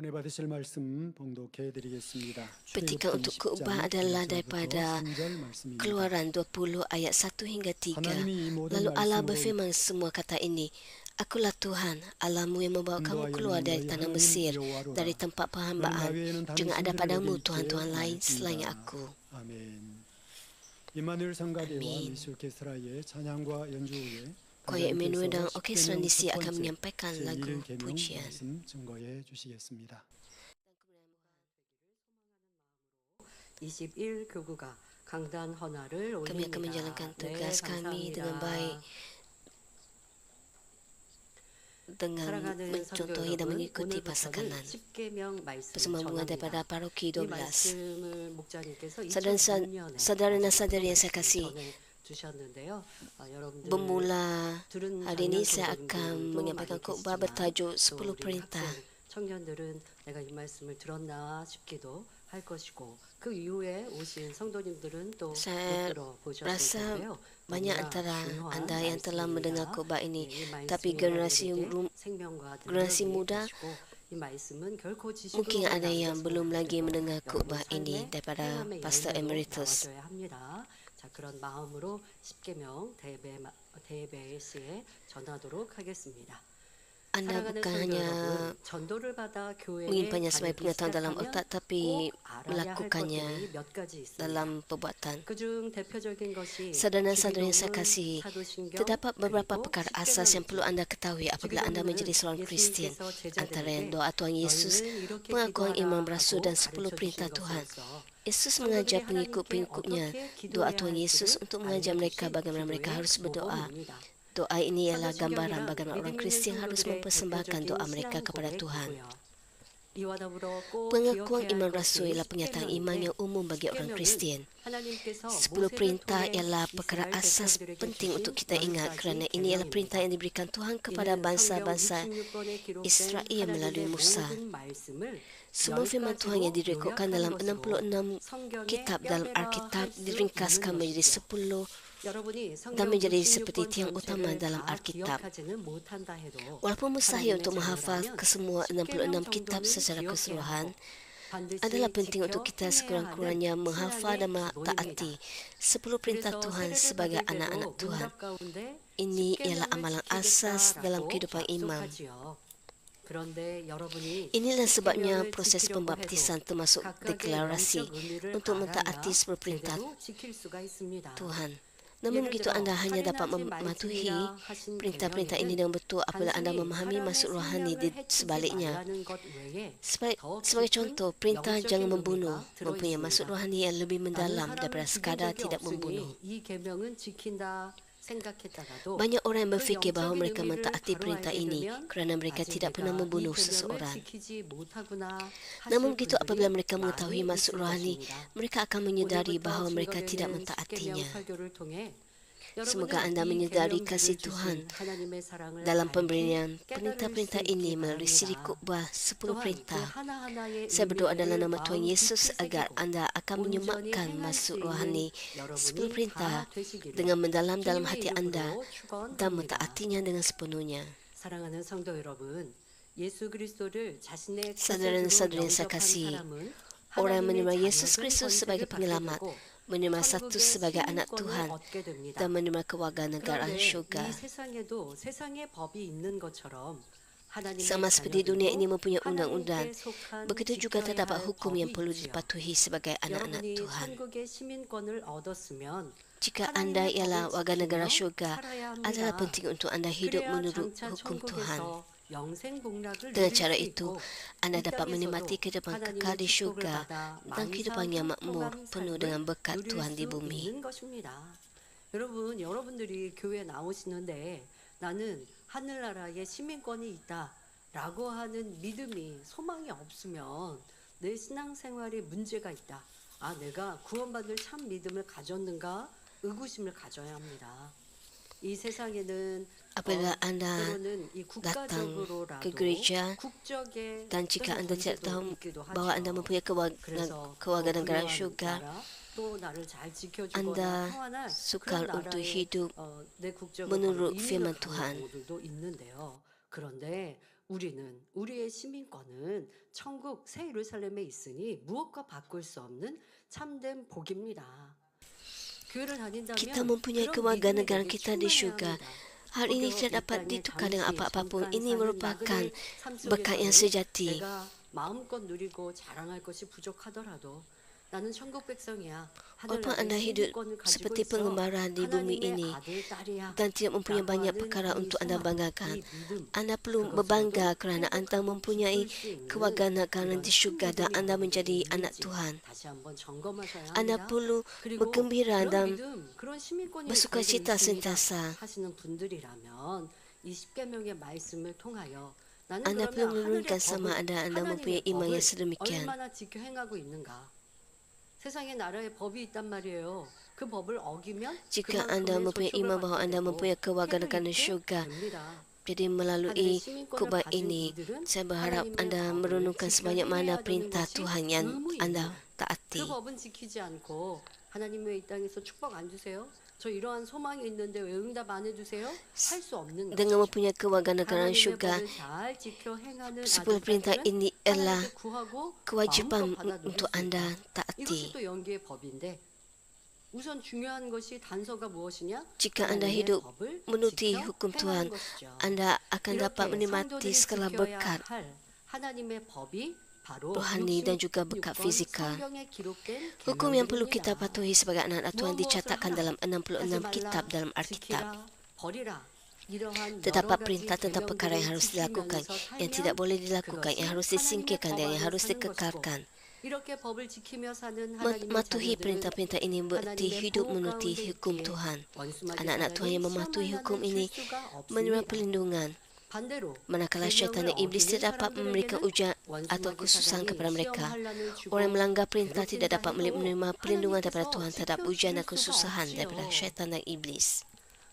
은혜 받으실 말씀 봉독해 드리겠습니다. Petikan untuk khutbah adalah daripada Keluaran 20 ayat 1 hingga 3. Lalu Allah berfirman semua kata ini, Akulah Tuhan, Allahmu yang membawa kamu keluar dari tanah Mesir, dari tempat perhambaan. Jangan ada padamu Tuhan-Tuhan lain selain aku. 아멘. 임마누엘 성가대와 미스 오케스트라의 찬양과 연주 후에 Choir Emmanuel dan orkestra Nisi akan menyampaikan lagu pujian. 증거해 주시겠습니다. 21 교구가 강단 헌화를 올립니다. Kami akan menjalankan tugas kami dengan baik dengan mencontohi dan mengikuti pasakanan. Bersama bunga daripada paroki 12. Saudara dan saudari yang saya kasih, bermula hari ini saya akan menyampaikan khutbah bertajuk 10 perintah. 청년들은 내가 이 말씀을 들었나 싶기도 할 것이고 그 이후에 오신 성도님들은 또 못 들어보셨을 텐데요. Banyak antara anda yang telah mendengar khutbah ini, tapi generasi muda mungkin ada yang belum lagi mendengar khutbah ini daripada Pastor Emeritus. 자, 그런 마음으로 10계명 대배 시에 전하도록 하겠습니다. Anda bukan hanya menyimpannya sebagai pengetahuan dalam otak, tapi melakukannya dalam perbuatan. Saudara dan saudari yang saya kasih, terdapat beberapa perkara asas yang perlu anda ketahui apabila anda menjadi seorang Kristian. Antara yang doa Tuhan Yesus, pengakuan iman berasul dan 10 perintah Tuhan. Yesus mengajar pengikut-pengikutnya doa Tuhan Yesus untuk mengajar mereka bagaimana mereka harus berdoa. Doa ini ialah gambaran bagaimana orang Kristian harus mempersembahkan doa mereka kepada Tuhan. Pengakuan iman rasul ialah pernyataan iman yang umum bagi orang Kristian. 10 perintah ialah perkara asas penting untuk kita ingat kerana ini ialah perintah yang diberikan Tuhan kepada bangsa-bangsa Israel melalui Musa. Semua firman Tuhan yang direkodkan dalam 66 kitab dalam Alkitab diringkaskan menjadi 10 dan menjadi seperti tiang utama dalam Alkitab. Walaupun mustahil untuk menghafal kesemua 66 kitab secara keseluruhan, adalah penting untuk kita sekurang-kurangnya menghafal dan mentaati 10 perintah Tuhan sebagai anak-anak Tuhan. Ini ialah amalan asas dalam kehidupan imam. Inilah sebabnya proses pembaptisan termasuk deklarasi untuk mentaati 10 perintah Tuhan. Namun begitu anda hanya dapat mematuhi perintah-perintah ini dengan betul apabila anda memahami maksud rohani di sebaliknya. Sebagai contoh, perintah jangan membunuh mempunyai maksud rohani yang lebih mendalam daripada sekadar tidak membunuh. Banyak orang yang berfikir bahawa mereka mentaati perintah ini kerana mereka tidak pernah membunuh seseorang. Namun begitu apabila mereka mengetahui maksud rohani, mereka akan menyedari bahawa mereka tidak mentaatinya. Semoga anda menyedari kasih Tuhan dalam pemberian perintah-perintah ini melalui siri khutbah 10 perintah. Saya berdoa dalam nama Tuhan Yesus agar anda akan menyemakkan maksud rohani 10 perintah dengan mendalam dalam hati anda dan mentaatinya dengan sepenuhnya. Saudara dan saudari yang saya kasih, orang yang menerima Yesus Kristus sebagai penyelamat, menerima satu sebagai anak Tuhan dan menerima kewarganegaraan syurga. Sama seperti dunia ini mempunyai undang-undang, begitu juga terdapat hukum yang perlu dipatuhi sebagai anak-anak Tuhan. Jika anda ialah warganegara syurga, adalah penting untuk anda hidup menurut hukum Tuhan. Dengan cara itu, anda dapat menikmati kehidupan kekal di syurga dan kehidupan yang makmur penuh dengan berkat Tuhan di bumi. 여러분들이 교회에 나오시는데 나는 하늘나라에 시민권이 있다라고 하는 믿음이 소망이 없으면 내 신앙생활에 문제가 있다. 아, 내가 구원받을 참 믿음을 가졌는가? 의구심을 가져야 합니다. 이 세상에는 Apabila anda datang ke gereja dan jika anda tidak tahu bahawa anda mempunyai kewarganegaraan syurga, anda sukar untuk hidup menurut firman Tuhan. 그런데 우리는 우리의 시민권은 천국 새 예루살렘에 있으니 무엇과 바꿀 수 없는 참된 복입니다. 교회를 다닌다면 Kita mempunyai 그런 믿음에 kewarganegaraan 내게 kita di 충만해야 syurga. 합니다. Hal ini 혹여 tidak 이 dapat 땅에 ditukar dengan 잠시 apa-apa pun. 잠깐 Ini 사는 merupakan 나그네 삶 berkat yang 속에서는 sejati. 내가 마음껏 누리고 자랑할 것이 부족하더라도 나는 천국 백성이야. Walaupun 하늘나라의 anda hidup 시민권을 가지고 seperti 있어. pengembara di bumi 하나님의 ini 아들, 딸이야. dan tidak mempunyai 라고 banyak 하는 perkara 이 untuk anda 소망, banggakan, 이 믿음, anda perlu 그것으로도 berbangga kerana anda 행복하고 mempunyai 기쁠 수 있는 kewarganegaraan 이런 di syurga dan 믿음이 anda menjadi 여러분에게 anak 있는지 Tuhan. 다시 한번 점검하셔야 Anda 합니다. perlu 그리고 bergembira 그런 dan 믿음, 그런 시민권이 bersukacita 저에게 있습니다 sentiasa. 하시는 분들이라면 이 십계명의 말씀을 통하여 나는 Anda perlu 그러면 하늘의 menurunkan sama 법을, ada anda mempunyai 하나님의 iman 법을 yang sedemikian. 얼마나 지켜 행하고 있는가. 세상에 나라의 법이 있단 말이에요. 그 법을 어기면 Jika anda mempunyai iman bahawa anda mempunyai kewarganegaraan di syurga, jadi melalui khutbah ini, saya berharap anda merenungkan sebanyak mana perintah Tuhan yang anda taati. 그 법은 지키지 않고 하나님 왜 이 땅에서 축복 안 주세요? 저 이러한 소망이 있는데 왜 응답 안 해주세요? 할 수 없는 Dengan 거죠. mempunyai kewarganegaraan 하나님의 syurga, 법을 잘 지켜 행하는 10 perintah 아들들은 ini adalah 하나님께 구하고 kewajiban 마음껏 받아 누릴 untuk 수 anda 있다. 이것이 taati. 또 연기의 법인데 우선 중요한 것이 단서가 무엇이냐? Jika anda 하나님의 hidup 법을 menuruti 지켜 hukum 행하는 Tuhan, 것이죠. anda akan dapat 이렇게 menikmati 성도들이 segala 지켜야 berkat 할 하나님의 법이 바로 rohani dan juga berkat 66권 fizikal. 성경에 기록된 Hukum yang perlu kita 계명들입니다. patuhi sebagai anak-anak Tuhan dicatatkan dalam 66 kitab dalam Alkitab. 지키라, 버리라. 이러한 Terdapat 여러 가지 perintah tentang perkara yang 계명들을 harus dilakukan, 지키면서 yang 살면 tidak boleh dilakukan, 그것이 yang harus 하나님의 disingkirkan 법 dan yang 안에 harus 사는 dikekalkan. 것이고, 이렇게 법을 지키며 사는 하나님의 Mematuhi 자녀들은 perintah-perintah ini berarti 하나님의 hidup 보호 menuruti 가운데 hukum 있기에 Tuhan. 원수마귀 Anak-anak Tuhan yang 사단이 mematuhi 시험을 hukum 받을 ini 수가 menerima 없습니다. perlindungan. 반대로 Manakala syaitan dan iblis tidak dapat memberikan ujian atau kesusahan kepada mereka. Orang yang melanggar perintah tidak dapat menerima perlindungan daripada Tuhan terhadap ujian dan kesusahan daripada syaitan dan iblis.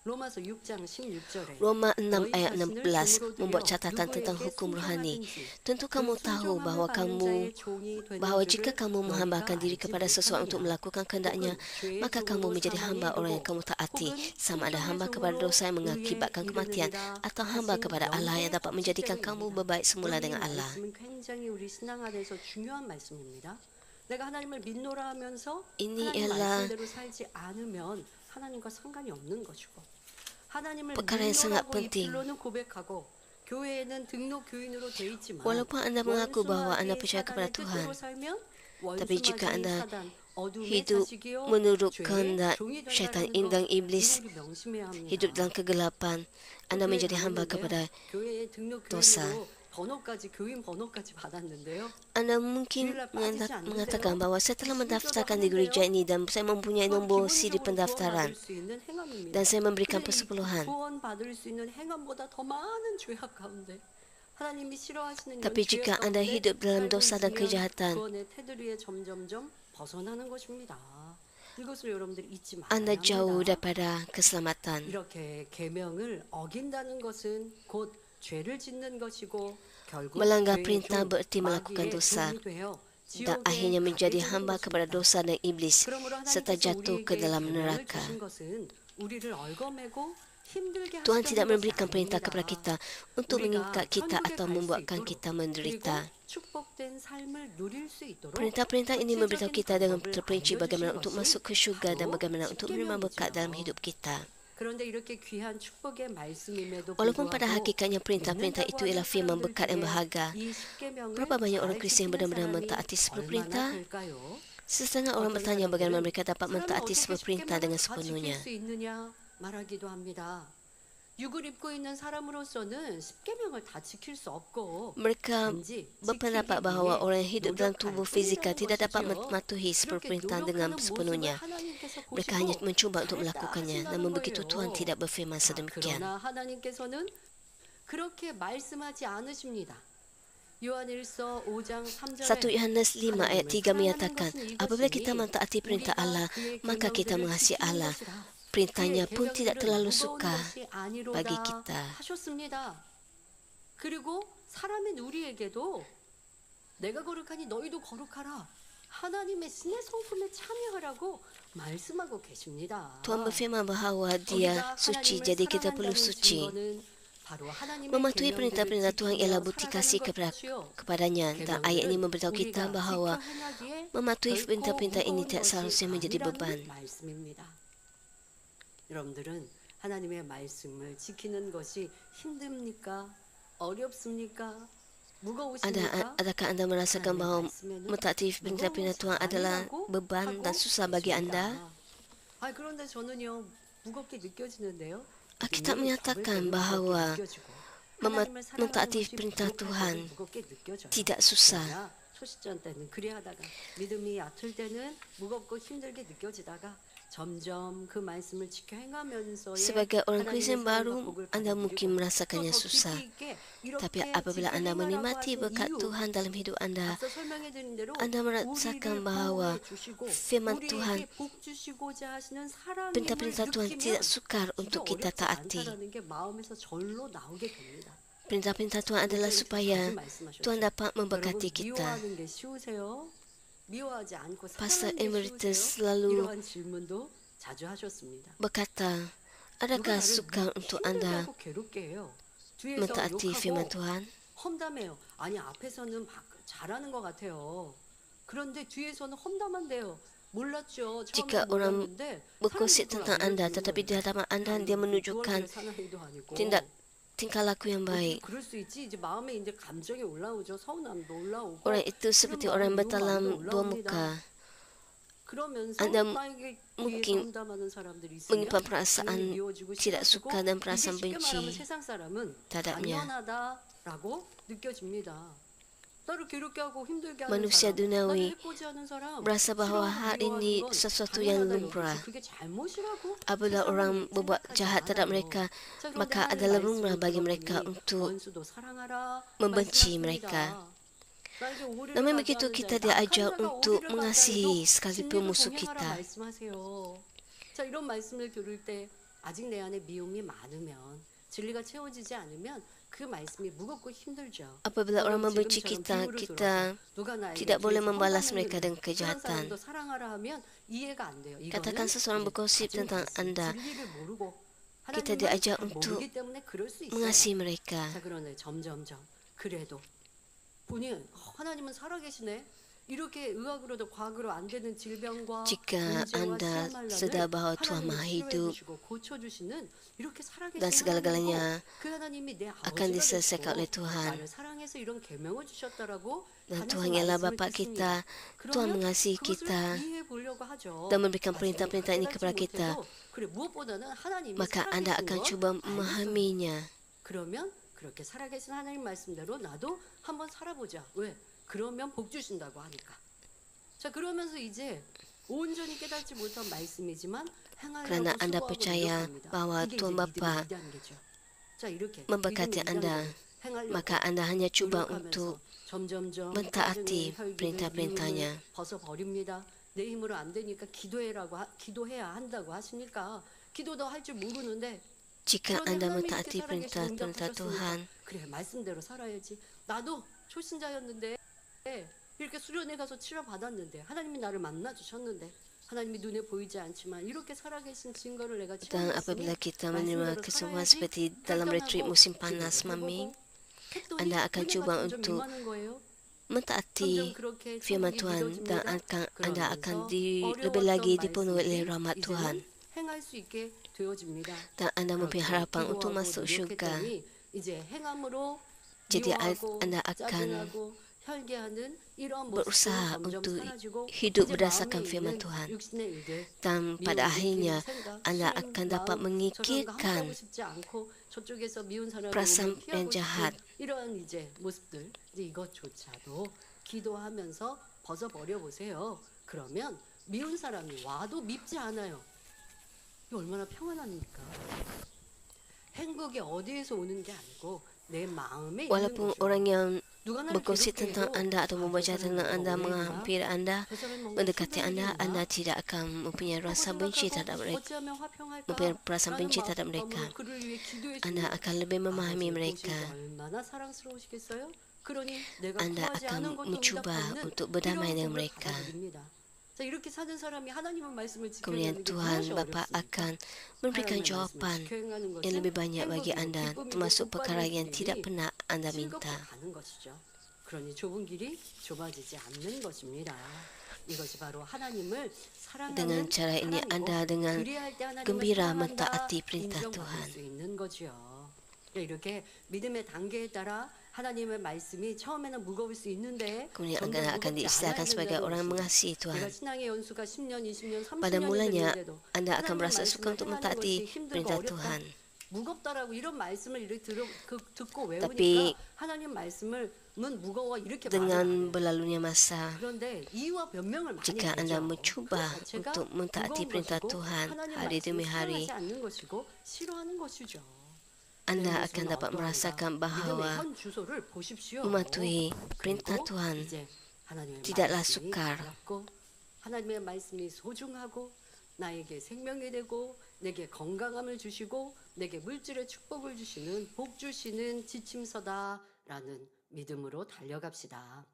로마서 6장 16절에 Roma 6 ayat 16 membuat catatan tentang hukum rohani. Tentu kamu tahu bahawa jika kamu menghambakan diri kepada seseorang untuk melakukan kehendaknya, maka kamu menjadi hamba orang yang kamu taati, sama ada hamba kepada dosa yang mengakibatkan kematian atau hamba kepada Allah yang dapat menjadikan kamu berbaik semula dengan Allah. 굉장히 우리 신앙 안에서 중요한 말씀입니다. 내가 하나님을 믿노라 하면서 Ini 하나님 ialah 말씀대로 살지 않으면 하나님과 상관이 없는 것이고 하나님을 perkara yang sangat 믿노라고 penting. 입술로는 고백하고 교회에는 등록 교인으로 돼 있지만 Walaupun anda mengaku bahawa anda 원수마귀의 percaya kepada 사단의 Tuhan, 뜻대로 살면 tapi jika 원수마귀의 anda 사단, 어둠의 hidup 자식이요, menurut 죄의 kehendak 종이 syaitan 된다는 dan 것, iblis, 이거 우리 명심해야 합니다. hidup dalam kegelapan, anda 교회에 menjadi hamba 갔는데요. kepada 교회에 등록 dosa. 교인으로 번호까지 교인 번호까지 받았는데요. Anda mungkin mengatakan bahawa saya telah mendaftarkan di gereja ini dan saya mempunyai nombor CD pendaftaran dan saya memberikan persepuluhan. 구원받을 수 있는 행함보다 더 많은 죄악 가운데 하나님이 싫어하시는 Tapi jika anda hidup dalam dosa dan kejahatan, 구원의 테두리에 점점점 벗어나는 것입니다. 이것을 여러분들이 잊지 말아야 anda jauh 합니다. daripada keselamatan. 이렇게 계명을 어긴다는 것은 곧 죄를 짓는 것이고 결국 Melanggar 죄의 perintah 종, berarti melakukan 마귀의 dosa 종이 되어 dan 지옥에 akhirnya menjadi 가게 되는 hamba kepada 것입니다. dosa dan iblis 그러므로 serta 하나님께서 jatuh ke 우리에게 dalam 계명을 neraka. 주신 것은 우리를 얽어매고 힘들게 Tuhan tidak 하시려는 memberikan 것이 perintah 아닙니다. kepada kita untuk 우리가 mengikat kita 천국에 atau 갈수 membuatkan 있도록, kita 그리고 menderita. 축복된 삶을 누릴 수 있도록 Perintah-perintah ini memberitahu kita dengan 구체적인 terperinci 방법을 bagaimana 알려주신 untuk 것이 masuk ke syurga dan 바로 bagaimana untuk menerima berkat 십계명이죠. dalam hidup kita. 그런데 이렇게 귀한 축복의 말씀임에도 Walaupun pada 불구하고 hakikatnya perintah-perintah itu ialah firman berkat yang berharga, 이 십계명을 berapa banyak orang 잘 Kristian yang 지키는 benar-benar 사람이 mentaati sepuluh 얼마나 perintah? 될까요? Setengah orang bertanya bagaimana mereka dapat 사람은 mentaati 어떻게 sepuluh perintah 십계명을 dengan 다 지킬 sepenuhnya. 수 있느냐 말하기도 합니다. 육을 입고 있는 사람으로서는 십계명을 다 지킬 수 없고 Mereka 단지 berpendapat 지키기 bahawa 위해 orang yang hidup dalam 노력할 tubuh fizikal 뿐이라는 tidak dapat 것이죠. mematuhi sepuluh 그렇게 perintah 노력하는 dengan 모습을 sepenuhnya. 하나님께서 Mereka hanya 보시고 mencuba untuk 잘했다 melakukannya, 하신다는 namun begitu 거예요. Tuhan tidak berfirman 자, sedemikian. 그러나 하나님께서는 그렇게 말씀하지 않으십니다. 요한일서 5장 3절에 1 Yohanes 5 ayat 3 menyatakan, apabila kita mentaati perintah Allah, maka kita mengasihi Allah. Perintahnya pun tidak terlalu sukar bagi kita. 하셨습니다. 그리고 사람인 우리에게도 내가 거룩하니 너희도 거룩하라. 하나님의 신의 성품에 참여하라고 말씀하고 계십니다. Tuhan berfirman bahawa Dia suci, jadi kita perlu suci. 바로 하나님의 Mematuhi 계명들을 perintah-perintah Tuhan 지키며 ialah bukti 살아가는 kasih 것이요. kepadanya. Dan ayat ini memberitahu kita 우리가 bahawa 지켜 행하기에 mematuhi 결코 perintah-perintah ini 무거운 tidak 것이 seharusnya menjadi 아니라는 beban. 말씀입니다. 여러분들은 하나님의 말씀을 지키는 것이 힘듭니까? 어렵습니까? 무거우십니까? Adakah anda merasakan bahawa mentaati perintah-perintah Tuhan adalah beban dan susah bagi anda? 그런데 저는요 무겁게 느껴지는데요. Alkitab menyatakan bahawa mentaati perintah Tuhan tidak susah. 초시전 때는 그리 하다가 믿음이 얕을 때는 무겁고 힘들게 느껴지다가 점점 그 말씀을 지켜 행하면서 Sebagai orang Kristen baru, anda mungkin merasakannya susah. Tapi apabila anda menikmati berkat Tuhan dalam hidup anda merasakan bahawa firman Tuhan, perintah-perintah Tuhan tidak sukar untuk kita taati. Perintah-perintah Tuhan adalah supaya Tuhan dapat memberkati kita. Pastor Emeritus selalu berkata, adakah sukar untuk anda mentaati firman Tuhan? 험담해요. 아니 앞에서는 막 잘하는 것 같아요. 그런데 뒤에서는 험담한대요. 몰랐죠. Jika orang berkongsi tentang anda, tetapi di hadapan anda dia menunjukkan tingkah laku yang baik. 그럴 수 있지. 이제 마음에 이제 감정이 올라오죠. 서운함도 올라오고. Orang itu seperti orang bertalam dua muka. 그러면서 Anda 나에게 mungkin 험담하는 사람들이 있으면 menyimpan perasaan tidak suka dan perasaan 이게 쉽게 말하면 benci 세상 사람은 terhadapnya. 당연하다라고 느껴집니다. 나를 괴롭게 하고 힘들게 하는 Manusia 사람, duniawi 나를 해코지 하는 사람, berasa bahawa 싫어하고 hal ini 미워하는 건 sesuatu yang 당연하다 lumrah. 여기지. 그게 잘못이라고 Apabila 세상은 orang berbuat 생각하지 jahat terhadap 않아요. mereka, 자, 그런데 maka 하나님의 adalah 말씀을 lumrah bagi 들어보니 mereka untuk 원수도 사랑하라 membenci 말씀하십니다. mereka. 나에게 오해를 Namun 가게 begitu 하는 kita 자에게 diajar 악한 자가 untuk 오해를 mengasihi 가게 sekalipun 진리를 musuh 공유하라 kita. 말씀하세요. 자, 이런 말씀을 들을 때 아직 내 안에 미움이 많으면 진리가 채워지지 않으면 그 말씀이 무겁고 힘들죠. Apabila orang membenci kita, kita tidak boleh membalas mereka dengan kejahatan. Katakan seseorang bergosip tentang anda, kita diajar untuk mengasihi mereka. 자, 그러네 점점점 그래도 보니 하나님은 살아계시네. 이렇게 의학으로도 과학으로 안 되는 질병과 Jika 문제와 anda 시험을 sedar bahawa Tuhan Maha Hidup 고쳐주시는 이렇게 살아계신 dan segala-galanya 그 하나님이 내 akan 아버지가 diselesaikan oleh 됐고 Tuhan. 나를 사랑해서 이런 계명을 주셨다라고 Dan 하나님께서 Tuhan ialah 말씀을 Bapa 듣습니다. kita, Tuhan 그러면 mengasihi 그것을 kita 이해해 보려고 하죠. dan memberikan 말씀이 perintah-perintah ini 깨닫지 kepada kita. 못해도 그래 무엇보다는 하나님이 Maka anda 살아계신 akan 것 cuba 알겠어요. memahaminya. 그러면 그렇게 살아계신 하나님 말씀대로 나도 한번 살아보자. 왜? 그러면 복 주신다고 하니까. 자, 그러면서 이제 온전히 깨닫지 못한 말씀이지만 Kerana 행하려고 anda 수고하고 percaya 노력합니다. bahawa 이게 Tuhan 이제 Bapa 믿음의 이단계죠. 자, 이렇게 memberkati 믿음의 anda, 이단계를 행하려고 maka anda hanya cuba 노력하면서 untuk 점점점 mentaati 짜증을, 혈기를, perintah-perintahnya. 미움을 벗어버립니다. 내 힘으로 안 되니까 기도해야 한다고 하시니까 기도도 할 줄 모르는데 Jika 그런데 anda 하나님이 mentaati 이렇게 살아계신 perintah-perintah 응답 Tuhan, 주셨으니까 그래 말씀대로 살아야지. 나도 초신자였는데 이렇게 수련회 가서 치료 받았는데 하나님이 나를 만나 주셨는데 하나님이 눈에 보이지 않지만 이렇게 살아계신 증거를 내가 dan apabila kita menerima kesembuhan seperti dalam retreat musim panas Mami, anda akan cuba untuk mentaati firman Tuhan dan anda akan lebih lagi dipenuhi oleh rahmat Tuhan. 행할 수 있게 되어집니다. Dan anda mempunyai harapan untuk masuk syurga. 이제 행함으로 Jadi 미워하고 anda akan 짜증하고 혈기하는 이런 berusaha 모습들은 untuk 점점 사라지고 hidup 이제 berdasarkan 마음에 firman 있는 Tuhan. 육신의 일들, Dan pada akhirnya anda akan dapat mengikirkan perasaan yang jahat. 이런 이제 모습들 이제 이것조차도 기도하면서 벗어버려 보세요. 그러면 미운 사람이 와도 밉지 않아요. 이 얼마나 평안합니까? 행복이 어디에서 오는 게 아니고 내 마음에 있는 Walaupun 것이요. orang yang 누가 나를 berkongsi 괴롭게 tentang 해도 anda atau 아, membaca 저 사람은 tentang anda, 뭔가 menghampiri anda, 저 사람은 뭔가 mendekati anda, 힘들겠나? anda tidak akan mempunyai rasa benci terhadap mereka, 어찌하면 화평할까? mempunyai perasaan 라는 benci terhadap mereka. 마음으로 그를 위해 기도해 Anda 주는 akan lebih memahami 아버지의 mereka. 보시기 얼마나 사랑스러우시겠어요? 그러니 내가 Anda 구하지 akan 않은 것도 mencuba 응답받는 untuk berdamai 이런 dengan 복을 mereka. 받아들입니다. 자, 자, 이렇게 사는 사람이 하나님의 말씀을 Kemudian 지켜내는 게 Tuhan 무엇이 Bapa 어렵습니까? akan memberikan 하나님의 말씀을 jawapan 지켜 행하는 yang 것은 lebih banyak bagi 행복이고 anda, 기쁨이고 termasuk perkara 복받는 yang tidak 길이니 pernah anda 즐겁게 minta. 가는 것이죠. 그러니 좁은 길이 좁아지지 않는 것입니다. 이것이 바로 하나님을 Dengan 사랑하는 cara ini 사랑이고 anda dengan 그리할 때 하나님을 gembira 사랑한다 mentaati perintah 인정받을 Tuhan. 수 있는 거지요. 이렇게 믿음의 단계에 따라 하나님의 말씀이 처음에는 무거울 수 있는데 Kemudian 점점 anda akan 무겁지 diistilahkan 않아야 sebagai 된다는 orang 것입니다. mengasihi 내가 Tuhan. 신앙의 연수가 10년, 20년, Pada 30년이 mulanya 됐는데도 anda akan 하나님의 merasa suka 말씀을 untuk 행하는 mentaati 것이 힘들고 perintah 어렵다. Tuhan. 무겁다라고 이런 말씀을 이렇게 듣고 외우니까 Tapi 하나님 말씀은 무거워 이렇게 말을 안 dengan 해요. berlalunya masa, 그런데 이유와 변명을 많이 jika anda 하죠. mencuba 그 자체가 untuk mentaati 무거운 perintah 것이고 Tuhan 하나님 hari demi 말씀을 hari, 사랑하지 않는 것이고 싫어하는 것이죠. anda 내 akan 모습은 dapat 어떠한가? merasakan 믿음의 bahawa 현 주소를 보십시오. mematuhi perintah 그리고 Tuhan 이제 하나님의 tidaklah 말씀이 sukar. 가볍고 하나님의 말씀이 소중하고 나에게 생명이 되고 내게 건강함을 주시고 내게 물질의 축복을 주시는 복 주시는 지침서다라는 믿음으로 달려갑시다.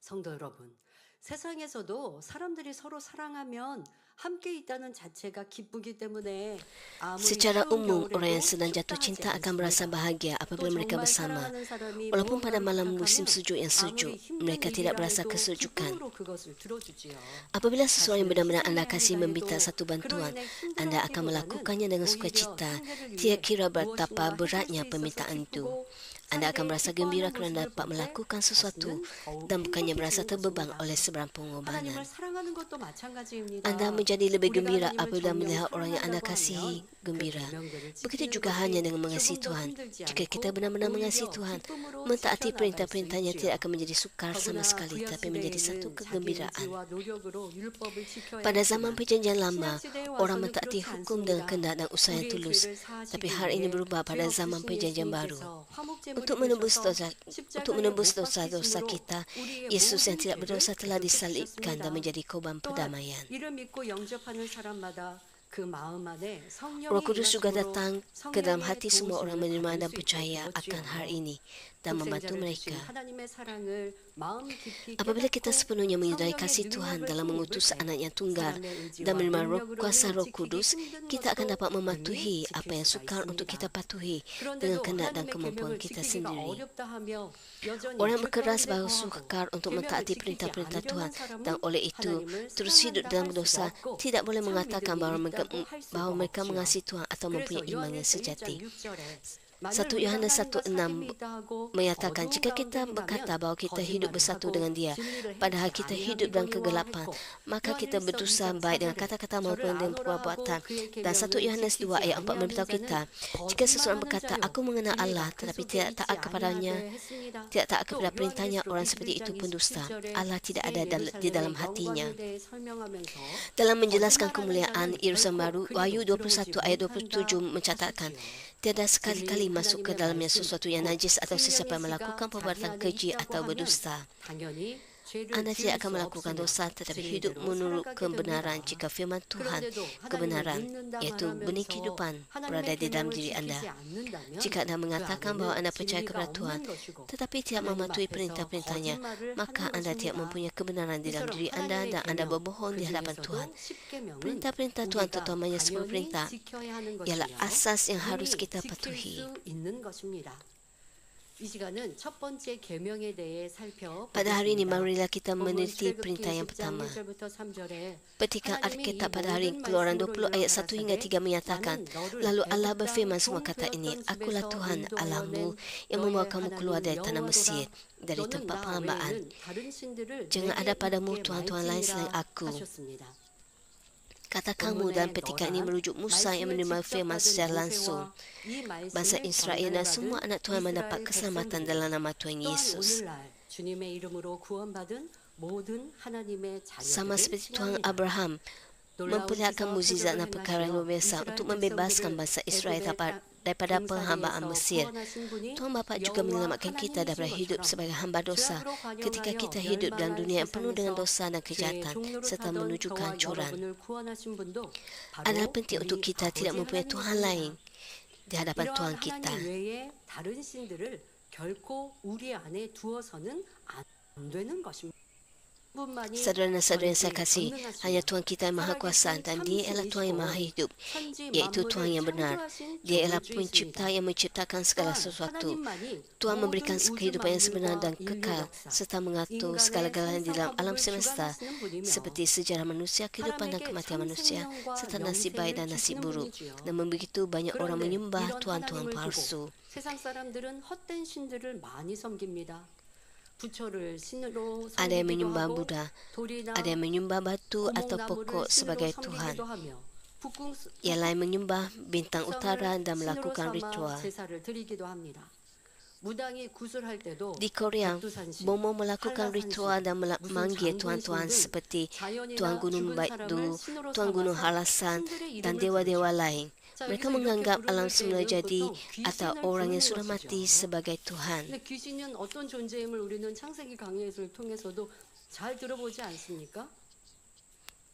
성도 여러분, 세상에서도 사람들이 서로 사랑하면 함께 있다는 자체가 기쁘기 때문에 아무리 Secara 추운 umum, orang yang 겨울에도 sedang jatuh 춥다 하지 cinta akan merasa 않습니다. bahagia 또 apabila mereka 정말 bersama. 사랑하는 사람이 Walaupun pada 무언가를 malam musim 부탁하면 sejuk yang sejuk, 아무리 힘든 mereka tidak 일이라 merasa 해도 kesejukan. 기쁨으로 그것을 들어주지요. Apabila seseorang yang benar-benar anda 자신을 kasih 희생해야 meminta 해도 satu 그로 bantuan, 인해 anda akan 힘들어하기보다는 melakukannya dengan 오히려 sukacita, 상대를 tidak 위해 kira betapa 무엇인가 beratnya 해줄 수 있어서 permintaan itu. 기쁘고 Anda akan 상대의 merasa 기뻐하는 gembira kerana 모습을 dapat 볼 때 melakukan sesuatu 자신은 더욱 dan bukannya merasa 행복해지는 terbeban 것입니다. oleh seberang pengorbanan. 하나님을 사랑하는 것도 마찬가지입니다. Anda menjadi lebih 우리가 gembira 하나님을 apabila 정녕 melihat orang yang anda 사랑한다고 kasihi 하면 그 gembira. 계명들을 Begitu 지키는 juga 것이 hanya dengan mengasihi 조금 더 Tuhan. 힘들지 Jika kita 않고 benar-benar 오히려 mengasihi Tuhan, 기쁨으로 mentaati 지켜나갈 perintah-perintahnya 수 tidak 있지요. akan menjadi sukar sama 더구나 sekali, 구약 tapi menjadi satu 시대에는 자기 kegembiraan. 의지와 노력으로 율법을 지켜야 Pada zaman 했지만 perjanjian lama, 신약 시대에 orang 와서는 mentaati 그렇지 hukum dengan 않습니다. kehendak dan usaha yang 우리의 tulus. 죄를 Tapi 사하시기 hari ini 위해 berubah pada 죄 zaman 없으신 perjanjian baru. 예수님께서 화목제물이 Untuk menebus 되셔서 dosa, untuk 십자가에 menebus 못 dosa-dosa 박히심으로 kita, 우리의 Yesus yang 모든 tidak berdosa 죄를 telah 대속해 disalibkan dan 주셨습니다. menjadi korban 또한 perdamaian. 이를 믿고 영접하는 사람마다 그 마음 안에 성령이 Roh Kudus juga 임하심으로 datang ke dalam 성령의 hati semua orang 도우심을 menerima 받을 dan 수 있게 percaya akan hal 되었지요. ini dan membantu 독생자를 mereka. 주신 하나님의 사랑을 마음 깊이 Apabila kita 깨닫고 sepenuhnya menyadari 성령의 kasih Tuhan 능력을 dalam 또 mengutus 입을 때 anaknya tunggal 사람의 의지와 dan menerima 능력으로는 kuasa Roh 지키기 Kudus, 힘든 kita akan 것도 dapat 능히 mematuhi 지킬 apa yang 수가 sukar untuk 있습니다. kita patuhi dengan 그런데도 kehendak dan 하나님의 kemampuan 계명을 kita 지키기가 sendiri. 어렵다 하며 여전히 Orang berkeras 죄가운데 bahawa 거하고 sukar untuk 계명을 mentaati 지키기 perintah-perintah 안 Tuhan 되는 사람은 dan oleh itu 하나님을 terus hidup 사랑한다 dalam 할 dosa, 수가 없고 tidak boleh 참 mengatakan 믿음이 bahawa mereka, 있다고 할 수가 bahawa mereka 없지요. mengasihi Tuhan atau 그래서 mempunyai iman yang 요한일서 1장 sejati. 6절에 1 Yohanes 1:6 menyatakan jika kita berkata bahawa kita hidup bersatu dengan Dia, padahal kita hidup dalam kegelapan, maka kita berdosa baik dengan kata-kata maupun dengan perbuatan. Dan 1 Yohanes 2 ayat 4 memberitahu kita, jika seseorang berkata, aku mengenal Allah tetapi tidak taat kepadanya, tidak taat kepada perintahnya, orang seperti itu pendusta. Allah tidak ada di dalam hatinya. Dalam menjelaskan kemuliaan Yerusalem baru, Wahyu 21 ayat 27 mencatatkan, tiada sekali-kali masuk ke dalamnya sesuatu yang najis atau sesiapa yang melakukan perbuatan keji atau berdusta. Anda tidak akan melakukan dosa tetapi hidup menurut kebenaran jika firman Tuhan, kebenaran, iaitu benih kehidupan, berada di dalam diri anda. Jika anda mengatakan bahawa anda percaya kepada Tuhan tetapi tidak mematuhi perintah-perintahnya, maka anda tidak mempunyai kebenaran di dalam diri anda dan anda berbohong di hadapan Tuhan. Perintah-perintah Tuhan, terutamanya 10 perintah, ialah asas yang harus kita patuhi. Pada hari ini, marilah kita meneliti perintah yang pertama. Petikan Alkitab pada hari Keluaran 20 ayat 1 hingga 3 menyatakan, lalu Allah berfirman semua kata ini, akulah Tuhan Allahmu yang membawa kamu keluar dari tanah Mesir, dari tempat penghambaan. Jangan ada padamu tuhan-tuhan lain selain aku. Kata kamu dan petikan ini merujuk Musa yang menerima firman secara langsung. Bangsa Israel dan semua anak Tuhan mendapat keselamatan dalam nama Tuhan Yesus. Sama seperti Tuhan Abraham memperlihatkan mukjizat dan perkara luar biasa untuk membebaskan bangsa Israel daripada penghambaan Mesir. Tuhan Bapa juga menyelamatkan kita daripada hidup sebagai hamba dosa ketika kita hidup dalam dunia yang penuh dengan dosa dan kejahatan serta menuju kehancuran. Adalah penting untuk kita tidak mempunyai Tuhan lain di hadapan Tuhan kita. Saudara-saudara yang saya kasih, hanya Tuhan kita yang Maha Kuasa dan Dia ialah Tuhan yang Maha Hidup, iaitu Tuhan yang benar. Dia ialah pencipta yang menciptakan segala sesuatu. Tuhan memberikan kehidupan yang sebenar dan kekal serta mengatur segala-galanya di dalam alam semesta seperti sejarah manusia, kehidupan dan kematian manusia serta nasib baik dan nasib buruk. Namun begitu banyak orang menyembah Tuhan-Tuhan palsu. 세상 사람들은 헛된 신들을 많이 섬깁니다. 부처를 신으로 Ada yang 섬기기도 menyembah 하고 Buddha, 돌이나 ada yang menyembah batu atau pokok 구멍나무를 sebagai 신으로 Tuhan. 섬기기도 하며 북궁 Yang lain menyembah bintang utara dan 신으로 melakukan 삼아 ritual. 제사를 드리기도 합니다. 무당이 구슬할 때도 Di Korea, 백두산신, Bomo melakukan ritual dan memanggil tuan-tuan seperti Tuan Gunung Baitdu, Tuan Gunung Halasan dan dewa-dewa lain. Mereka menganggap alam semula jadi atau orang yang sudah mati sebagai Tuhan. 근데 귀신은 어떤 존재임을 우리는 창세기 강의를 통해서도 잘 들어보지 않습니까?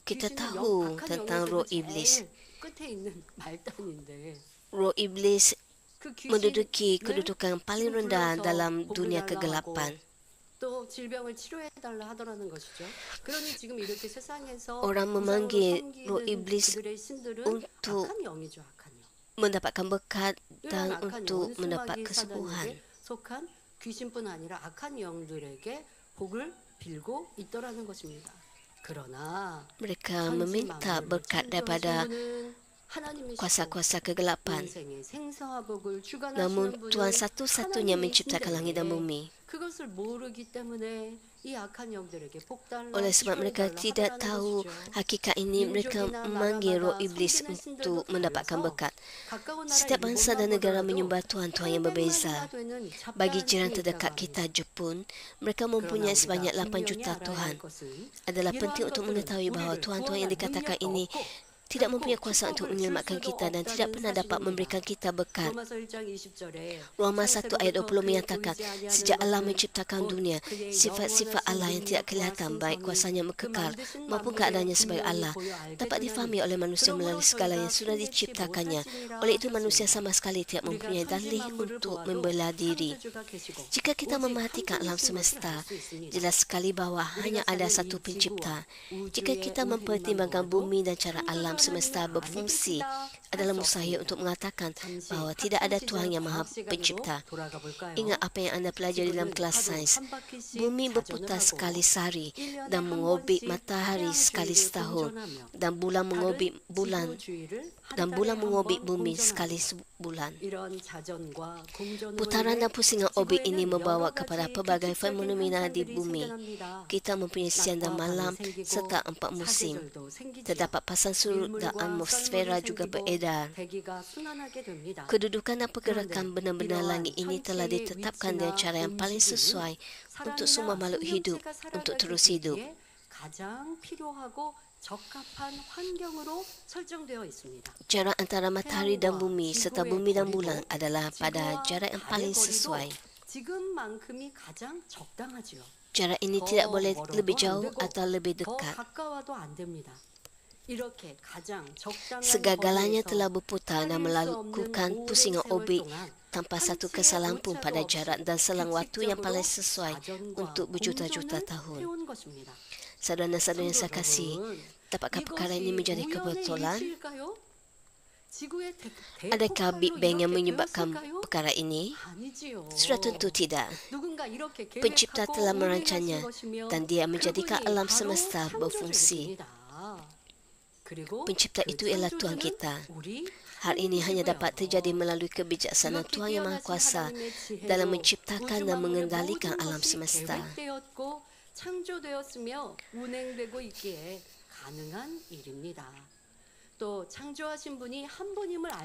Kita 귀신은 tahu 악한 tentang 영역에서 roh iblis. 제일 끝에 있는 말단인데 Roh iblis 그 menduduki 귀신을 kedudukan paling rendah dalam dunia kegelapan. 또 질병을 치료해달라 하더라는 것이죠. 그러니 지금 이렇게 세상에서 Orang 우상으로 memanggil 섬기는 roh iblis 그들의 신들은 untuk 악한 영이죠, 악한 영. mendapatkan berkat 이런 dan 악한 untuk 영은 mendapat 수마귀 kesembuhan. 사단에게 속한 귀신뿐 아니라 악한 영들에게 복을 빌고 있더라는 것입니다. 그러나 Mereka 천지 meminta 만물을 berkat daripada 창조하신 분은 하나님이시고 kuasa-kuasa kegelapan. 인생의 생사와 복을 주관하시는 Namun 분은 Tuhan satu-satunya menciptakan 하나님이신데 langit dan bumi. 그것을 모르기 때문에 이 악한 영들에게 복달라 Oleh sebab mereka tidak tahu hakikat ini, mereka memanggil roh iblis untuk mendapatkan berkat. Setiap bangsa dan negara menyembah Tuhan-Tuhan yang berbeza. Bagi jiran terdekat kita, Jepun, mereka mempunyai sebanyak 8 juta Tuhan. Adalah penting untuk mengetahui bahawa Tuhan-Tuhan yang dikatakan ini tidak mempunyai kuasa untuk menyelamatkan kita dan tidak pernah dapat memberikan kita berkat. Roma 1 ayat 20 menyatakan, sejak Allah menciptakan dunia, sifat-sifat Allah yang tidak kelihatan, baik kuasanya kekal maupun keadaannya sebagai Allah, dapat difahami oleh manusia melalui segala yang sudah diciptakannya. Oleh itu manusia sama sekali tidak mempunyai dalih untuk membela diri. Jika kita memerhatikan alam semesta, jelas sekali bahawa hanya ada satu pencipta. Jika kita mempertimbangkan bumi dan cara alam semesta berfungsi, adalah mustahil untuk mengatakan bahawa tidak ada Tuhan yang Maha Pencipta. Ingat apa yang anda pelajari dalam kelas sains. Bumi berputar sekali sehari dan mengorbit matahari sekali setahun, dan bulan mengorbit bumi sekali sebulan. Putaran dan pusingan orbit ini membawa kepada pelbagai fenomena di bumi. Kita mempunyai siang dan malam serta 4 musim. Terdapat pasang surut dan atmosfera juga beredar. Kedudukan dan pergerakan benar-benar langit ini telah ditetapkan dengan cara yang paling sesuai untuk semua makhluk hidup untuk terus hidup. Jarak antara matahari dan bumi serta bumi dan bulan adalah pada jarak yang paling sesuai. Jarak ini tidak boleh lebih jauh atau lebih dekat. Segagalanya telah berputar dan melakukan pusingan orbit tanpa satu kesalahan pun pada jarak dan selang waktu yang paling sesuai untuk berjuta-juta tahun. Saudara-saudara yang saya kasih, dapatkah perkara ini menjadi kebetulan? Adakah Big Bang yang menyebabkan perkara ini? Sudah tentu tidak. Pencipta telah merancangnya dan dia menjadikan alam semesta berfungsi. Pencipta itu ialah Tuhan kita. Hal ini hanya dapat terjadi melalui kebijaksanaan Tuhan Yang Maha Kuasa dalam menciptakan dan mengendalikan alam semesta.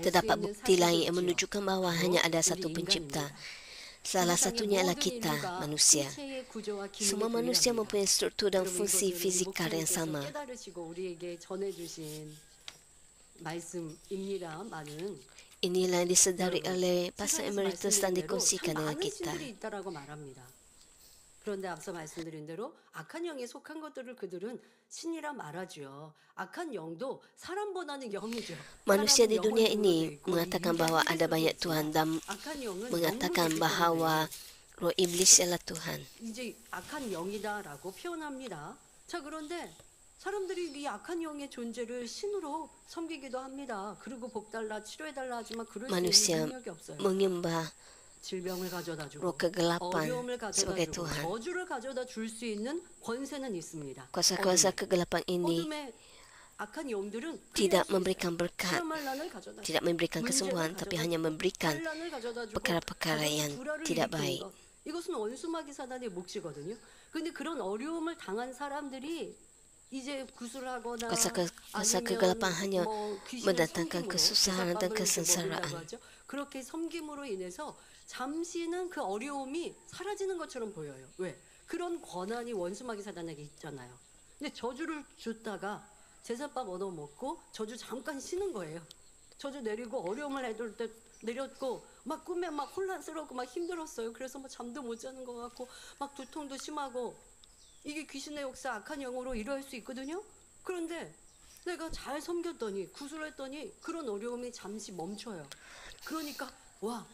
Terdapat bukti lain yang menunjukkan bahawa hanya ada satu pencipta. Salah satunya ialah kita, manusia. Semua manusia mempunyai struktur dan fungsi fizikal yang sama. Inilah yang disedari oleh Pastor Emeritus dan dikongsikan dengan kita. 그런데 앞서 말씀드린 대로 악한 영에 속한 것들을 그들은 신이라 말하죠. 악한 영도 사람보다는 영이죠. Manusia di dunia ini mengatakan bahawa ada banyak Tuhan dan mengatakan bahawa roh iblis ialah Tuhan. 이제 악한 영이다라고 표현합니다. 자, 그런데 사람들이 이 악한 영의 존재를 신으로 섬기기도 합니다. 그리고 복달라 치료해달라 하지만 그럴 수 Manusia 있는 능력이 없어요. menyembah 질병을 가져다 주고 roh kegelapan 어려움을 가져다 sebagai 주고 Tuhan. 저주를 가져다 줄 수 있는 권세는 있습니다. Kuasa-kuasa kegelapan ini 어둠의 악한 영들은 tidak memberikan berkat, 만란을 가져다 주고 tidak memberikan kesembuhan, tapi hanya memberikan 환란을 가져다 주고 perkara-perkara yang 불화를 tidak 일으키는 baik. 것. 이것은 원수마귀 사단의 몫이거든요. 근데 그런 어려움을 당한 사람들이 이제 구술하거나 Kuasa 아니면 kegelapan hanya 뭐 귀신을 mendatangkan 섬김으로 kesusahan dan 제사밥을 이렇게 kesengsaraan. 먹는다고 하죠. 그렇게 섬김으로 인해서 잠시는 그 어려움이 사라지는 것처럼 보여요. 왜? 그런 권한이 원수마귀 사단에게 있잖아요. 근데 저주를 줬다가 제사밥 얻어먹고 저주 잠깐 쉬는 거예요. 저주 내리고 어려움을 해둘 때 내렸고 막 꿈에 막 혼란스럽고 막 힘들었어요. 그래서 뭐 잠도 못 자는 것 같고 막 두통도 심하고 이게 귀신의 역사 악한 영으로 이루어질 수 있거든요. 그런데 내가 잘 섬겼더니 구술했더니 그런 어려움이 잠시 멈춰요. 그러니까 와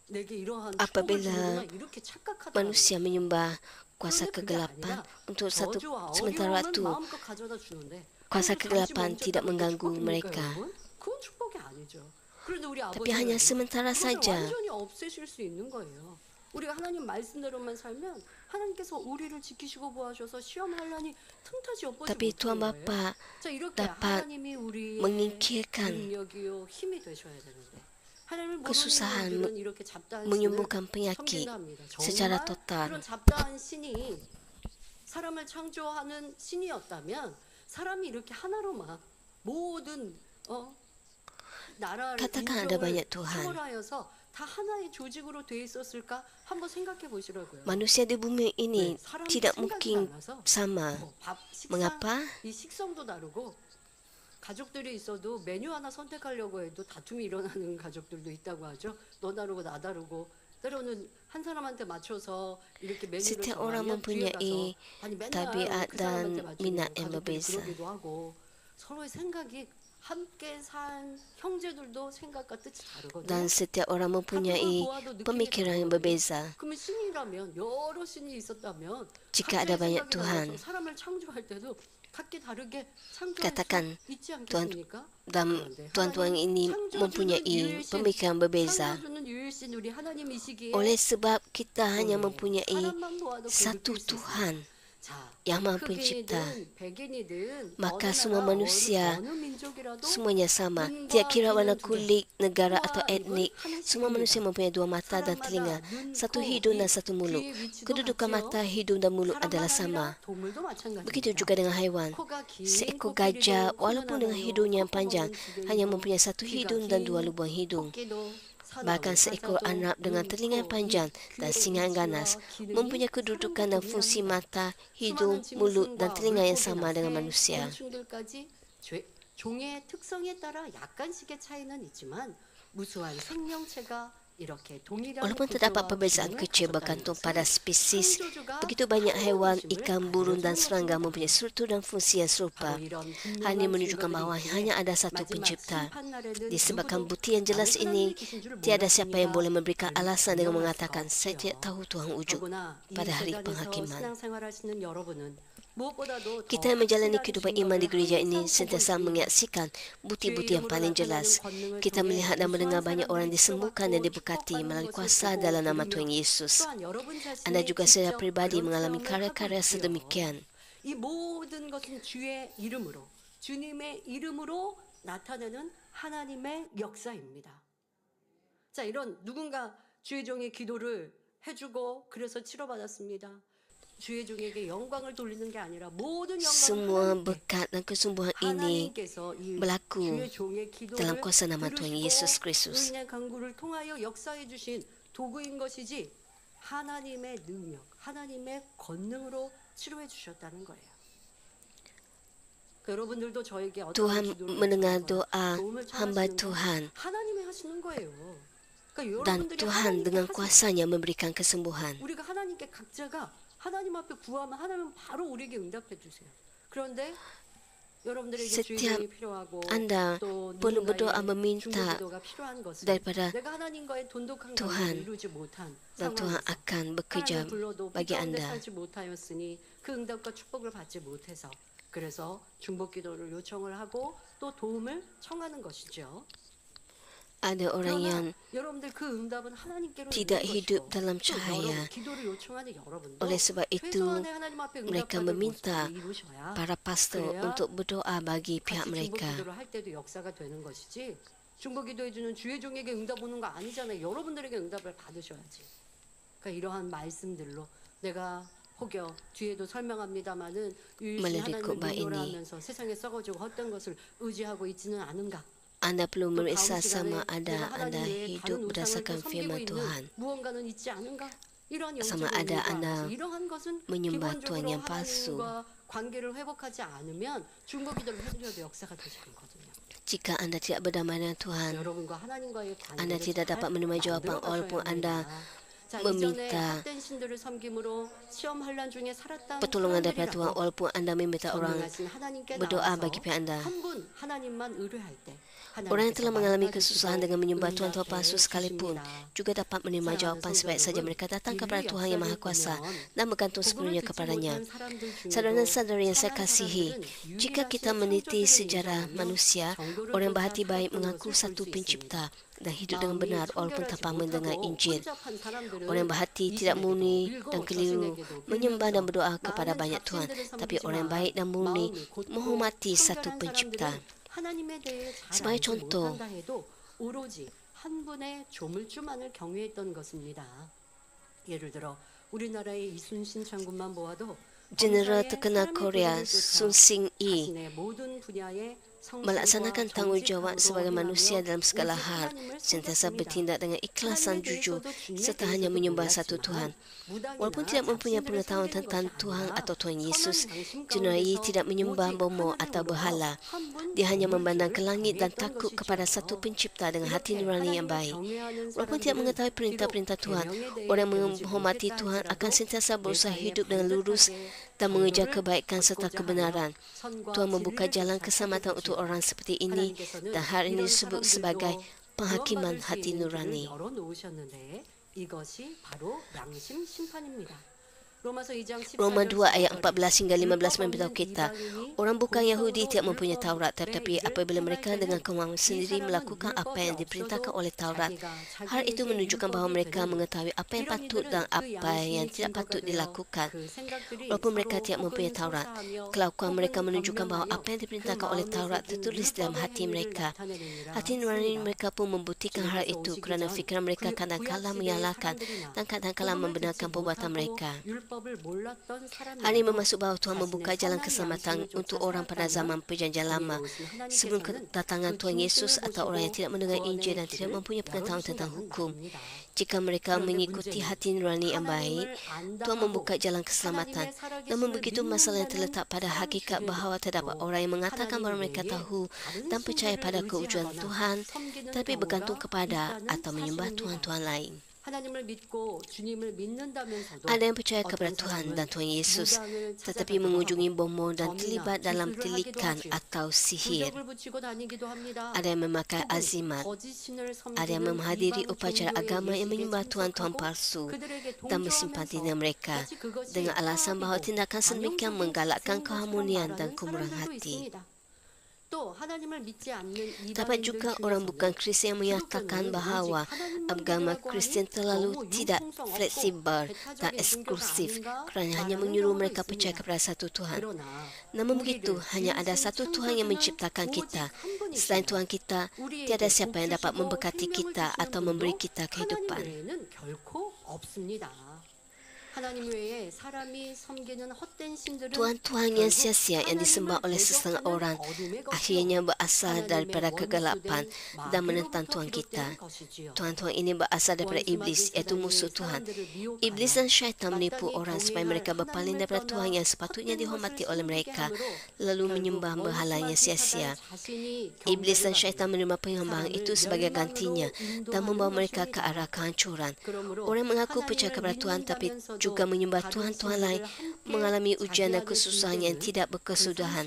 내게 이러한 축복을 Apabila 주는구나 이렇게 착각하더라고요. manusia menyembah kuasa 그런데 그게 kegelapan 아니라 untuk satu 저주와 sementara 어려움은 waktu, 마음껏 가져다 주는데 kuasa 그걸 잠시 kegelapan tidak 멈췄다고 그게 mengganggu 축복입니까, mereka. 여러분? 그건 축복이 아니죠. 그런데 우리 Tapi hanya 아버지는 sementara 그것을 saja. 완전히 없애실 수 있는 거예요. 우리가 하나님 말씀대로만 살면 하나님께서 우리를 지키시고 보호하셔서 시험 환란이 틈타지 엿보지 Tapi Tuhan 못하는 거예요. Bapa 자, 이렇게 dapat 하나님이 우리의 menyingkirkan 능력이요 힘이 되셔야 되는데 하나님을 kesusahan, 모르는 분들은 이렇게 잡다한 신을 menyembuhkan penyakit 섬긴다 합니다. secara 정말 total. 그런 잡다한 신이 사람을 창조하는 신이었다면 사람이 이렇게 하나로만 모든 나라를 Katakan ada banyak Tuhan. 초월하여서 다 하나의 조직으로 돼 있었을까 한번 생각해 보시라고요. Manusia di bumi ini 사람이 tidak 생각이 mungkin 많아서 sama. 밥, 식사, Mengapa? 이 식성도 다르고 가족들이 있어도 메뉴 하나 선택하려고 해도 다툼이 일어나는 가족들도 있다고 하죠. 너 다르고 나 다르고 때로는 한 사람한테 맞춰서 이렇게 메뉴를 Setiap orang 정하면 뒤에 mempunyai 가서 아니 맨날 tabiat 그 사람한테 dan 맞추는 minat yang 가족들이 berbeza. 그러기도 하고 서로의 생각이 함께 산 형제들도 생각과 뜻이 다르거든요. Dan setiap orang mempunyai pemikiran yang berbeza. 그러면 신이라면 여러 신이 있었다면 Jika 각자의 ada banyak 생각이 Tuhan, 달라서 사람을 창조할 때도 각기 다르게 창조할 katakan 수 있지 Tuhan 않겠습니까? dan 그런데 tuan-tuan 하나님 ini 창조주는 mempunyai 유일신, pemikiran berbeza. 창조주는 유일신 우리 하나님이시기에 Oleh sebab kita hanya mempunyai 사람만 보아도 satu 괴롭힐 수 있어요. Tuhan 자, yang maha 흑인이든 pencipta. 백인이든 Maka 어느 semua 나라, manusia 어느 민족이라도 semuanya sama. 눈과 Tidak kira warna 귀는 두 개. kulit, negara atau 눈과 etnik. 입은 Semua manusia 하나씩입니다. mempunyai dua mata dan telinga, 사람마다 눈, satu 코, hidung dan 입, satu mulut. 귀의 위치도 Kedudukan 같지요. mata, hidung dan mulut 사람만 adalah 아니라 sama. 동물도 마찬가지입니다. Begitu juga dengan haiwan. 코가 긴 Seekor 코끼리도 gajah, 코는 walaupun dengan 하나요. hidung yang 콧구멍은 panjang, 두 hanya 개이고, mempunyai satu 귀가 hidung dan 긴 dua lubang hidung. 토끼도 사나운 Bahkan seekor 사자도 anak dengan 눈, telinga yang 코, panjang 입, dan 귀의 singa yang 위치와 ganas 기능이 mempunyai kedudukan dan 사람과 fungsi 동일합니다. mata, hidung, 수많은 mulut dan 짐승과 telinga yang 물고기나 sama dengan 새, manusia. 곤충들까지 종의 특성에 따라 약간씩의 차이는 있지만 무수한 생명체가 이렇게 동일한 Walaupun terdapat 구조와 perbezaan 기능을 kecil 가졌다는 bergantung 것은 pada spesies, 창조주가 begitu banyak haiwan, 하나님이심을 ikan, burung dan 알려주는 serangga 것입니다. mempunyai struktur dan fungsi yang serupa. 바로 이런 Hal ini 분명한 menunjukkan 증거들이 bahawa 있기에 hanya ada satu 마지막 pencipta. 심판 날에는 Disebabkan 누구도 bukti yang jelas 나는 ini, 하나님의 계신 줄을 tiada siapa yang 몰랐습니다. boleh memberikan alasan dengan 증명할 수가 mengatakan saya 없죠. tidak tahu Tuhan wujud 더구나 이 pada hari 재단에서 penghakiman. 신앙생활하시는 여러분은 무엇보다도 더 Kita yang menjalani 확실한 kehidupan 증거를 iman di gereja ini 항상 보고 sentiasa 있습니다. menyaksikan bukti-bukti yang paling jelas. Kita melihat dan mendengar banyak orang disembuhkan dan diberkati melalui kuasa dalam nama Tuhan Yesus. 또한 여러분 Anda 자신이 juga secara 직접 pribadi 그런 mengalami 체험을 karya-karya 하고 있고요. sedemikian. 이 모든 것은 주의 이름으로 주님의 이름으로 나타내는 하나님의 역사입니다. 자, 이런 누군가 주의 종의 기도를 해주고 그래서 치료받았습니다. 주의 종에게 영광을 돌리는 게 아니라 모든 Semua 영광을 berkat dan kesembuhan ini 하나님께서 이 berlaku 주의 종의 dalam 기도를 kuasa nama Tuhan Yesus 들으시고 Kristus. 의인의 간구를 통하여 역사해 주신 도구인 것이지 하나님의 능력, 하나님의 권능으로 치료해 주셨다는 거예요. 여러분들도 저에게 어떤 Tuhan 기도를 mendengar 요청하거나 doa 도움을 hamba 청하시는 건 Tuhan 하나님이 하시는 거예요. 그러니까 dan 여러분들이 Tuhan 하나님께 dengan 하세요. kuasanya memberikan kesembuhan. 우리가 하나님께 각자가 하나님 앞에 구하면 하나님은 바로 우리에게 응답해 주세요. 그런데 Setiap anda perlu berdoa meminta daripada Tuhan, dan Tuhan akan bekerja bagi anda. 그 응답과 축복을 받지 못해서 그래서 중복 기도를 요청을 하고 또 도움을 청하는 것이죠. Ada orang yang 여러분들 그 응답은 하나님께로 tidak 있는 hidup 것이고, dalam 또 cahaya. 기도를 요청하는 여러분도 Oleh sebab itu, 최소한의 하나님 앞에 mereka 응답받을 meminta 모습을 이루셔야 para pastor 그래야 untuk berdoa bagi pihak 같이 중복 mereka. 기도를 할 때도 역사가 되는 것이지 중복 기도해 주는 주의 종에게 응답 오는 거 아니잖아요. 여러분들에게 응답을 받으셔야지. 그러니까 이러한 말씀들로 내가 혹여 뒤에도 설명합니다마는 유일신 Melalui khotbah 하나님을 ini, 하면서 세상에 썩어지고 헛된 것을 의지하고 있지는 않은가? Anda perlu 또 다음 meriksa 시간에 sama 내가 ada anda 하나님 외에 hidup 다른 우상을 또 berdasarkan 섬기고 firman 있는 Tuhan. 무언가는 있지 않은가? 이러한 Sama 영적인 ada 의가 anda 이러한 것은 menyembah Tuhan 기본적으로 yang palsu. 하나님과 관계를 회복하지 않으면 중보 기도를 해드려도 역사가 되지 않거든요. Jika anda tidak berdamai dengan Tuhan, 여러분과 하나님과의 anda 관계를 tidak dapat menerima jawapan walaupun anda meminta pertolongan daripada Tuhan, walaupun anda meminta orang berdoa bagi pihak anda. Orang yang telah mengalami kesusahan dengan menyembah Tuhan-Tuhan palsu sekalipun juga dapat menerima jawapan sebaik saja mereka datang kepada Tuhan Yang Maha Kuasa dan bergantung sepenuhnya kepadanya. Saudara dan saudari yang saya kasihi, jika kita meneliti sejarah manusia, orang berhati baik mengaku satu pencipta dan hidup dengan benar walaupun tanpa mendengar Injil. Orang berhati tidak murni dan keliru menyembah dan berdoa kepada banyak Tuhan, tapi orang baik dan murni menghormati satu pencipta. Sebagai contoh, 오로지 한 분의 조물주만을 경외했던 것입니다. 예를 들어 우리나라의 이순신 장군만 보아도 Jeneral terkenal Korea Sun Sing-yi 자신의 모든 분야에 melaksanakan tanggungjawab sebagai manusia dalam segala hal, sentiasa bertindak dengan ikhlas dan jujur serta hanya menyembah satu Tuhan. Walaupun tidak mempunyai pengetahuan tentang Tuhan atau Tuhan Yesus, Jeneral Yi tidak menyembah bomo atau berhala. Dia hanya memandang ke langit dan takut kepada satu pencipta dengan hati nurani yang baik. Walaupun tidak mengetahui perintah-perintah Tuhan, orang yang menghormati Tuhan akan sentiasa berusaha hidup dengan lurus dan mengejar kebaikan serta kebenaran. Tuhan membuka jalan keselamatan untuk orang seperti ini dan hal ini disebut sebagai penghakiman hati nurani. 이것이 바로 양심 심판입니다. Roma 2 ayat 14 hingga 15 memberitahu kita, orang bukan Yahudi tidak mempunyai Taurat, tetapi apabila mereka dengan kemauan sendiri melakukan apa yang diperintahkan oleh Taurat, hal itu menunjukkan bahawa mereka mengetahui apa yang patut dan apa yang tidak patut dilakukan. Walaupun mereka tidak mempunyai Taurat, kelakuan mereka menunjukkan bahawa apa yang diperintahkan oleh Taurat tertulis dalam hati mereka. Hati nurani mereka pun membuktikan hal itu kerana fikiran mereka kadang-kala menyalahkan dan kadang-kala membenarkan perbuatan mereka. Hal ini bermaksud bahawa Tuhan membuka jalan keselamatan untuk orang pada zaman perjanjian lama sebelum kedatangan Tuhan Yesus atau orang yang tidak mendengar Injil dan tidak mempunyai pengetahuan tentang hukum. Jika mereka mengikuti hati nurani yang baik, Tuhan membuka jalan keselamatan. Namun begitu masalah yang terletak pada hakikat bahawa terdapat orang yang mengatakan bahawa mereka tahu dan percaya pada kewujudan Tuhan, tapi bergantung kepada atau menyembah Tuhan-Tuhan lain. Ada yang percaya kepada Tuhan dan Tuhan Yesus, tetapi mengunjungi bomo dan terlibat dalam tilikan atau sihir. Ada yang memakai azimat. Ada yang menghadiri upacara agama yang menyembah Tuhan-Tuhan palsu dan bersimpati dengan mereka dengan alasan bahawa tindakan sedemikian menggalakkan keharmonian dan kemurahan hati. Dapat juga orang bukan Kristian yang menyatakan bahawa agama Kristian terlalu tidak fleksibel dan eksklusif kerana hanya menyuruh mereka percaya kepada satu Tuhan. Namun begitu, hanya ada satu Tuhan yang menciptakan kita. Selain Tuhan kita, tiada siapa yang dapat memberkati kita atau memberi kita kehidupan. Tuhan-Tuhan yang sia-sia yang disembah oleh sesetengah orang akhirnya berasal daripada kegelapan dan menentang Tuhan kita. Tuhan-Tuhan ini berasal daripada iblis, iaitu musuh Tuhan. Iblis dan syaitan menipu orang supaya mereka berpaling daripada Tuhan yang sepatutnya dihormati oleh mereka, lalu menyembah berhala yang sia-sia. Iblis dan syaitan menerima penyembahan itu sebagai gantinya dan membawa mereka ke arah kehancuran. Orang mengaku percaya kepada Tuhan tapi juga menyembah Tuhan-Tuhan lain mengalami ujian dan kesusahan yang tidak berkesudahan.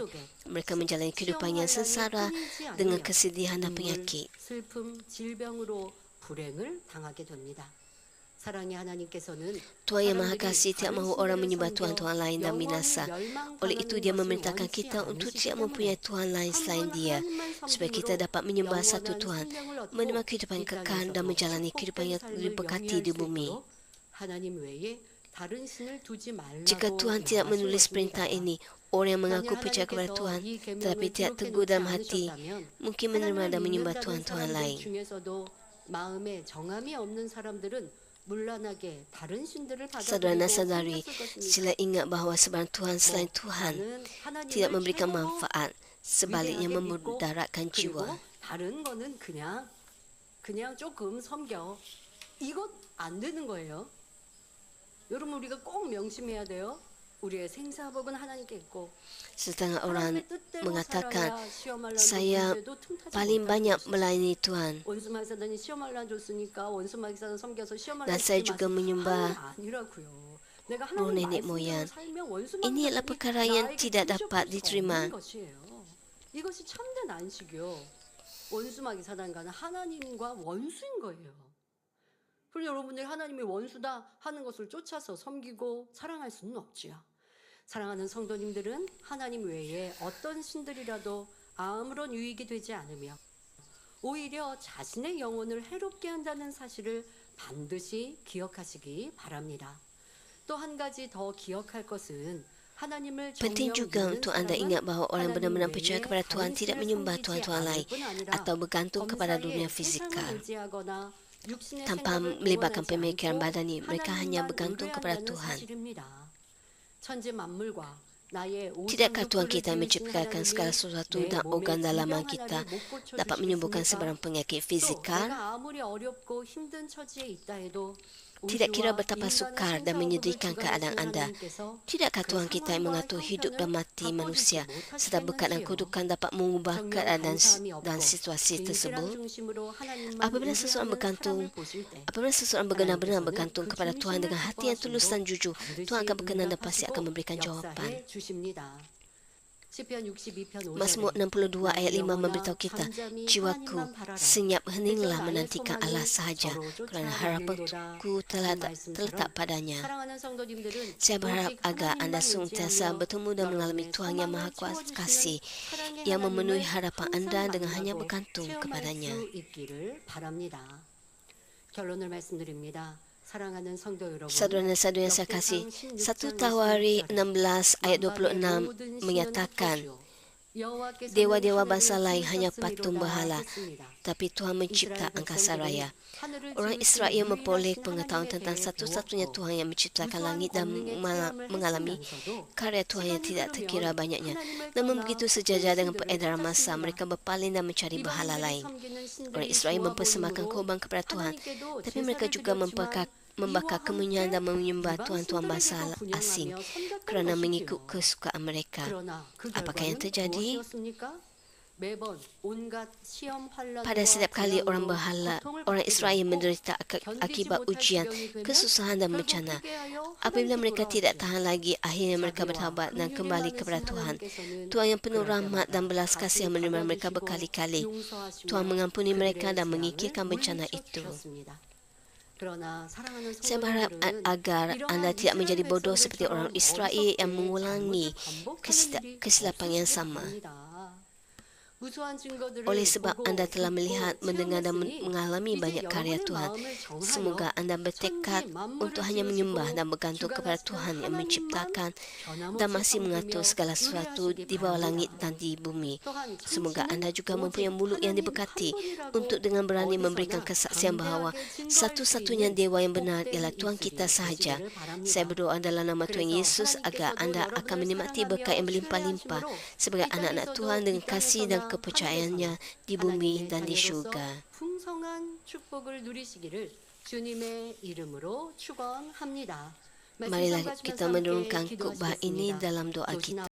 mereka menjalani kehidupan yang sengsara dengan kesedihan dan penyakit. 슬픔, 질병으로 불행을 당하게 됩니다. 사랑의 하나님께서는 Tuhan Yang Maha Kasih tidak mahu orang menyembah Tuhan-Tuhan lain dan binasa. Oleh itu, Dia memerintahkan kita untuk tidak mempunyai Tuhan lain selain Dia, supaya kita dapat menyembah satu Tuhan, menerima kehidupan kekal dan menjalani kehidupan yang diberkati di bumi. Jika Tuhan tidak menulis perintah ini, orang yang mengaku percaya kepada Tuhan tetapi tidak teguh dalam hati mungkin menerima dan menyembah Tuhan-Tuhan lain. Saudara dan saudari, sila ingat bahawa sebarang Tuhan selain Tuhan tidak memberikan manfaat, sebaliknya memudaratkan jiwa. 다른 거는 그냥 조금 섬겨. 이것 안 되는 거예요. 여러분 우리가 꼭 명심해야 돼요. 우리의 생사복은 하나님께 있고 Setengah orang mengatakan, saya paling banyak melayani Tuhan dan saya juga menyembah roh nenek moyang. Ini adalah perkara yang tidak dapat diterima. 이것이 참된 안식이요. 원수마귀 사단과는 하나님과 원수인 거예요. 그리고 여러분들이 하나님이 원수다 하는 것을 쫓아서 섬기고 사랑할 수는 없지요. 사랑하는 성도님들은 하나님 외에 어떤 신들이라도 아무런 유익이 되지 않으며 오히려 자신의 영혼을 해롭게 한다는 사실을 반드시 기억하시기 바랍니다. 또 한 가지 더 기억할 것은 Penting juga untuk anda ingat bahawa orang benar-benar percaya kepada Tuhan tidak menyembah Tuhan-Tuhan lain atau bergantung kepada dunia fizikal. Tanpa melibatkan pemikiran badani, mereka hanya bergantung kepada Tuhan. Tidakkah Tuhan kita menciptakan segala sesuatu dan organ dalaman kita dapat menyembuhkan sebarang penyakit fizikal? Tidak kira betapa sukar dan menyedihkan keadaan anda, tidakkah Tuhan kita yang mengatur hidup dan mati manusia serta berkat dan kedudukan dapat mengubah keadaan dan situasi tersebut? Apabila seseorang benar-benar bergantung kepada Tuhan dengan hati yang tulus dan jujur, Tuhan akan berkenan dan pasti akan memberikan jawapan. Mazmur 62 ayat 5 memberitahu kita, jiwaku senyap heninglah menantikan Allah sahaja kerana harapanku terletak padanya. Saya berharap agar anda senantiasa bertemu dan mengalami Tuhan yang Maha Kasih yang memenuhi harapan anda dengan hanya bergantung kepadanya. 결론을 말씀드립니다. Saudara dan saudara yang saya kasih, 1 Tawari 16 ayat 26 menyatakan, dewa-dewa bangsa lain hanya patung berhala, tapi Tuhan mencipta angkasa raya. Orang Israel memperoleh pengetahuan tentang satu-satunya Tuhan yang menciptakan langit dan mengalami karya Tuhan yang tidak terkira banyaknya. Namun begitu sejajar dengan peredaran masa, mereka berpaling dan mencari berhala lain. Orang Israel mempersembahkan korban kepada Tuhan, tapi mereka juga membakar kemenyan dan menyembah tuan-tuan bangsa asing kerana mengikut kesukaan mereka. Apakah yang terjadi? Pada setiap kali orang Israel menderita akibat ujian, kesusahan dan bencana, apabila mereka tidak tahan lagi, akhirnya mereka bertaubat dan kembali kepada Tuhan. Tuhan yang penuh rahmat dan belas kasih menerima mereka berkali-kali. Tuhan mengampuni mereka dan mengikirkan bencana itu. Saya berharap agar anda tidak menjadi bodoh seperti orang Israel yang mengulangi kesilapan yang sama. Oleh sebab anda telah melihat, mendengar dan mengalami banyak karya Tuhan, semoga anda bertekad untuk hanya menyembah dan bergantung kepada Tuhan yang menciptakan dan masih mengatur segala sesuatu di bawah langit dan di bumi. Semoga anda juga mempunyai mulut yang diberkati untuk dengan berani memberikan kesaksian bahawa satu-satunya dewa yang benar ialah Tuhan kita sahaja. Saya berdoa dalam nama Tuhan Yesus agar anda akan menikmati berkat yang berlimpah-limpah sebagai anak-anak Tuhan dengan kasih dan kepercayaannya di bumi dan di syurga. Marilah kita menurunkan khotbah ini dalam doa kita.